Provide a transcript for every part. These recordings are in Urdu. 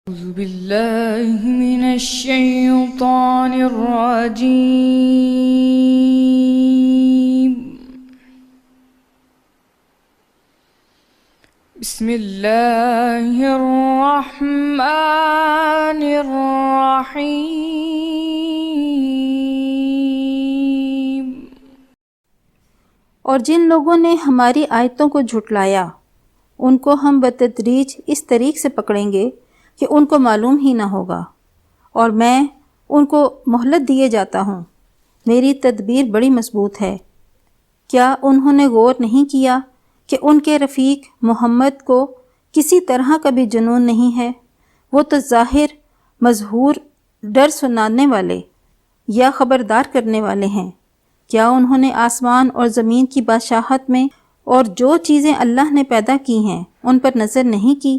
أعوذ بالله من الشيطان الرجيم. بسم الله الرحمن الرحيم. اور جن لوگوں نے ہماری آیتوں کو جھٹلایا ان کو ہم بتدریج اس طریق سے پکڑیں گے کہ ان کو معلوم ہی نہ ہوگا، اور میں ان کو مہلت دیے جاتا ہوں، میری تدبیر بڑی مضبوط ہے۔ کیا انہوں نے غور نہیں کیا کہ ان کے رفیق محمد کو کسی طرح کا بھی جنون نہیں ہے؟ وہ تو ظاہر مظہور ڈر سنانے والے یا خبردار کرنے والے ہیں۔ کیا انہوں نے آسمان اور زمین کی بادشاہت میں اور جو چیزیں اللہ نے پیدا کی ہیں ان پر نظر نہیں کی،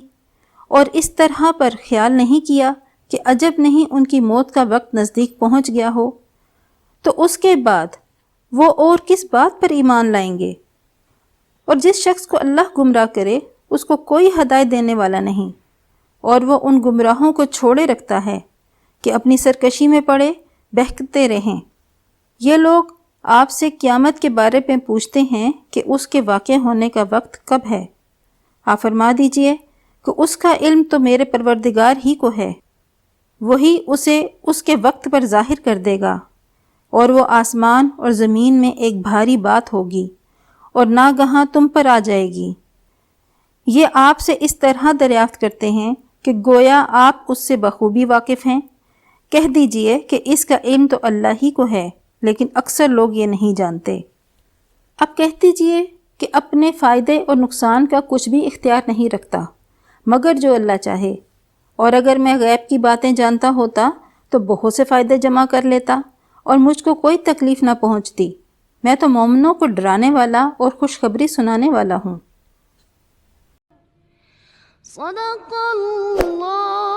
اور اس طرح پر خیال نہیں کیا کہ عجب نہیں ان کی موت کا وقت نزدیک پہنچ گیا ہو؟ تو اس کے بعد وہ اور کس بات پر ایمان لائیں گے؟ اور جس شخص کو اللہ گمراہ کرے اس کو کوئی ہدایت دینے والا نہیں، اور وہ ان گمراہوں کو چھوڑے رکھتا ہے کہ اپنی سرکشی میں پڑے بہکتے رہیں۔ یہ لوگ آپ سے قیامت کے بارے میں پوچھتے ہیں کہ اس کے واقع ہونے کا وقت کب ہے؟ آپ فرما دیجئے کہ اس کا علم تو میرے پروردگار ہی کو ہے، وہی اسے اس کے وقت پر ظاہر کر دے گا، اور وہ آسمان اور زمین میں ایک بھاری بات ہوگی اور ناگہاں تم پر آ جائے گی۔ یہ آپ سے اس طرح دریافت کرتے ہیں کہ گویا آپ اس سے بخوبی واقف ہیں۔ کہہ دیجئے کہ اس کا علم تو اللہ ہی کو ہے، لیکن اکثر لوگ یہ نہیں جانتے۔ اب کہہ دیجئے کہ اپنے فائدے اور نقصان کا کچھ بھی اختیار نہیں رکھتا مگر جو اللہ چاہے، اور اگر میں غیب کی باتیں جانتا ہوتا تو بہت سے فائدے جمع کر لیتا اور مجھ کو کوئی تکلیف نہ پہنچتی۔ میں تو مومنوں کو ڈرانے والا اور خوشخبری سنانے والا ہوں۔ صدق اللہ